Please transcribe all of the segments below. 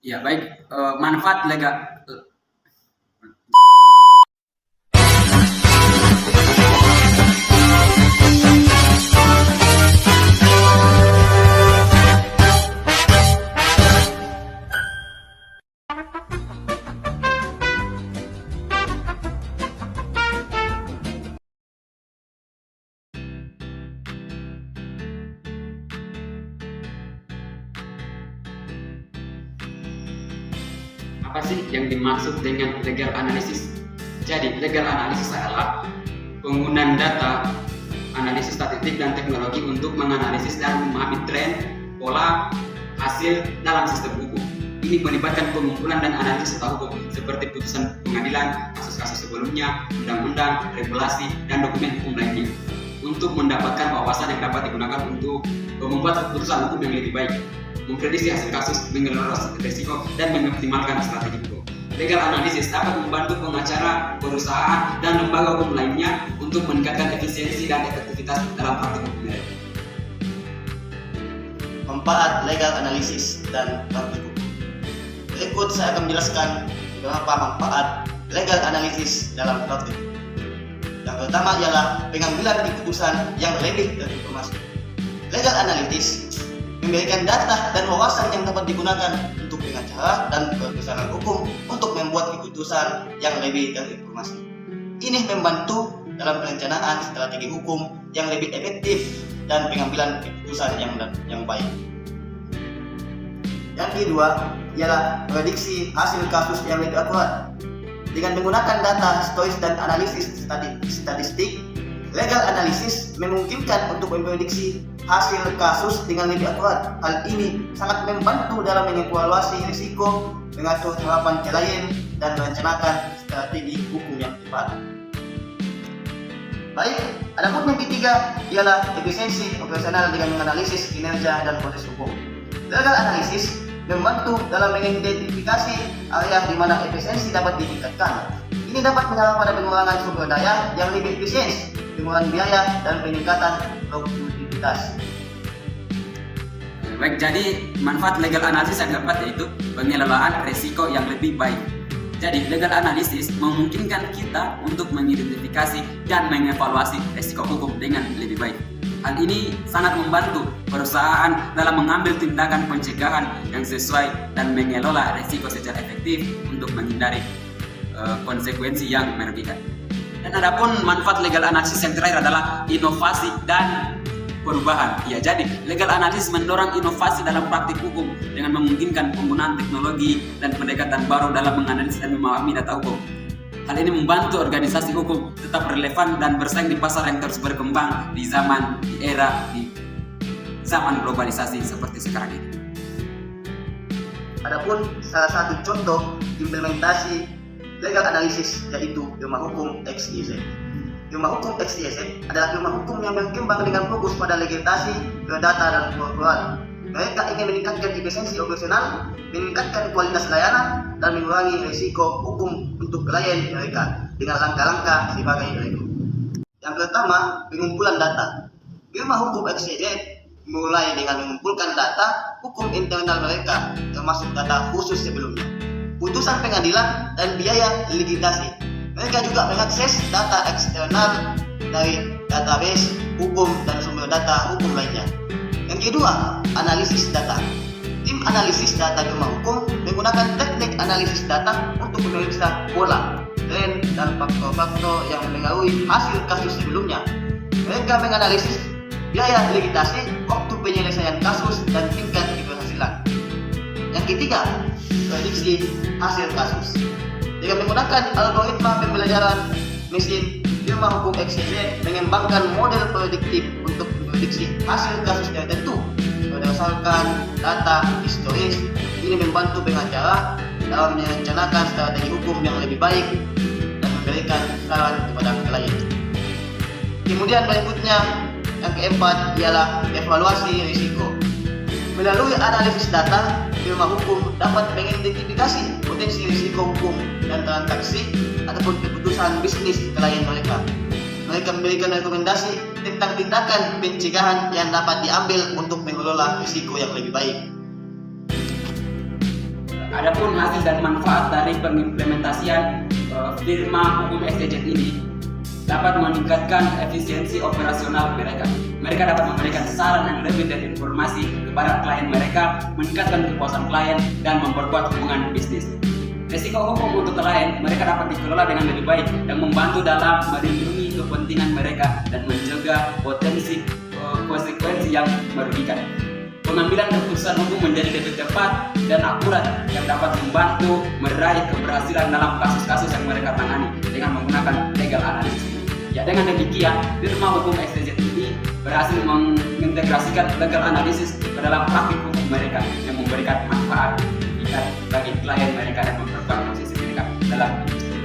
Ya baik, manfaat legal. Apa sih yang dimaksud dengan legal analysis? Jadi, legal analysis adalah penggunaan data, analisis statistik dan teknologi untuk menganalisis dan memahami tren, pola, hasil dalam sistem hukum. Ini melibatkan pengumpulan dan analisis data hukum seperti putusan pengadilan, kasus-kasus sebelumnya, undang-undang, regulasi, dan dokumen hukum lainnya untuk mendapatkan wawasan yang dapat digunakan untuk membuat keputusan hukum yang lebih baik, memprediksi hasil kasus, mengelola risiko, dan mengoptimalkan strategi hukum. Legal analysis dapat membantu pengacara, perusahaan, dan lembaga hukum lainnya untuk meningkatkan efisiensi dan efektivitas dalam praktik hukum. Manfaat legal analysis dan praktik hukum. Berikut saya akan menjelaskan beberapa manfaat legal analysis dalam praktik. Yang pertama ialah pengambilan keputusan yang lebih terinformasi. Legal analysis memberikan data dan wawasan yang dapat digunakan untuk pengacara dan perusahaan hukum untuk membuat keputusan yang lebih terinformasi. Ini membantu dalam perencanaan strategi hukum yang lebih efektif dan pengambilan keputusan yang baik. Yang kedua ialah prediksi hasil kasus yang lebih akurat. Dengan menggunakan data historis dan analisis statistik, legal analysis memungkinkan untuk memprediksi hasil kasus dengan lebih akurat. Hal ini sangat membantu dalam mengevaluasi risiko, mengatur harapan klien, dan merencanakan strategi hukum yang tepat. Baik, adapun yang ketiga ialah efisiensi operasional dengan menganalisis kinerja dan proses hukum. Legal analysis membantu dalam mengidentifikasi area di mana efisiensi dapat ditingkatkan. Ini dapat mengarah pada pengurangan sumber daya yang lebih efisien, pengurangan biaya, dan peningkatan produktivitas. Baik, jadi manfaat legal analysis yang keempat yaitu pengelolaan risiko yang lebih baik. Jadi, legal analysis memungkinkan kita untuk mengidentifikasi dan mengevaluasi risiko hukum dengan lebih baik. Hal ini sangat membantu perusahaan dalam mengambil tindakan pencegahan yang sesuai dan mengelola risiko secara efektif untuk menghindari konsekuensi yang merugikan. Dan adapun manfaat legal analysis yang terakhir adalah inovasi dan perubahan. Ya, jadi legal analysis mendorong inovasi dalam praktik hukum dengan memungkinkan penggunaan teknologi dan pendekatan baru dalam menganalisis dan memahami data hukum. Hal ini membantu organisasi hukum tetap relevan dan bersaing di pasar yang terus berkembang di zaman globalisasi seperti sekarang ini. Adapun salah satu contoh implementasi legal analysis yaitu firma hukum XYZ. Firma hukum XYZ adalah firma hukum yang berkembang dengan fokus pada legalisasi, data, dan pengaturan. Mereka ingin meningkatkan efisiensi operasional, meningkatkan kualitas layanan, dan mengurangi risiko hukum untuk klien mereka dengan langkah-langkah sebagai berikut. Yang pertama, pengumpulan data. Firma hukum XYZ mulai dengan mengumpulkan data hukum internal mereka, termasuk data khusus sebelumnya, putusan pengadilan, dan biaya litigasi. Mereka juga mengakses data eksternal dari database hukum dan sumber data hukum lainnya. Yang kedua, analisis data. Tim analisis data firma hukum menggunakan teknik analisis data untuk memeriksa pola, tren, dan faktor-faktor yang mempengaruhi hasil kasus sebelumnya. Mereka menganalisis biaya litigasi, waktu penyelesaian kasus, dan tingkat keberhasilan. Yang ketiga, prediksi hasil kasus. Dengan menggunakan algoritma pembelajaran mesin, firma hukum XYZ mengembangkan model prediktif untuk memprediksi hasil kasus tertentu berdasarkan data historis. Ini membantu pengacara dalam merencanakan strategi hukum yang lebih baik dan memberikan saran kepada klien. Kemudian berikutnya, yang keempat ialah evaluasi risiko. Melalui analisis data, firma hukum dapat mengidentifikasi potensi risiko hukum dan transaksi ataupun keputusan bisnis klien mereka. Mereka memberikan rekomendasi tentang tindakan pencegahan yang dapat diambil untuk mengelola risiko yang lebih baik. Adapun hasil dan manfaat dari pengimplementasian firma hukum XYZ ini dapat meningkatkan efisiensi operasional mereka. Mereka dapat memberikan saran yang lebih dan informasi kepada klien mereka, meningkatkan kepuasan klien, dan memperkuat hubungan bisnis. Risiko hukum untuk klien mereka dapat dikelola dengan lebih baik dan membantu dalam melindungi kepentingan mereka dan mencegah potensi konsekuensi yang merugikan. Pengambilan keputusan hukum menjadi lebih tepat dan akurat yang dapat membantu meraih keberhasilan dalam kasus-kasus yang mereka tangani dengan menggunakan legal analysis. Ya, dengan demikian, firma hukum XYZ ini berhasil mengintegrasikan legal analysis ke dalam praktik hukum mereka yang memberikan manfaat bagi klien mereka dan memperkuat posisi mereka dalam industri.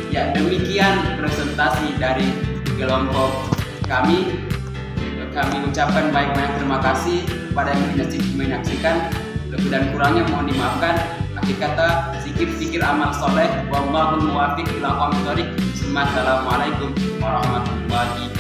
Ya, demikian presentasi dari kelompok kami. Kami ucapkan banyak terima kasih kepada yang menyaksikan. Lebih dan kurangnya mohon dimaafkan. Akhir kata, zikir amal soleh. Wallahul muwaffiq ila aqwamit thoriq. Assalamualaikum warahmatullahi wabarakatuh.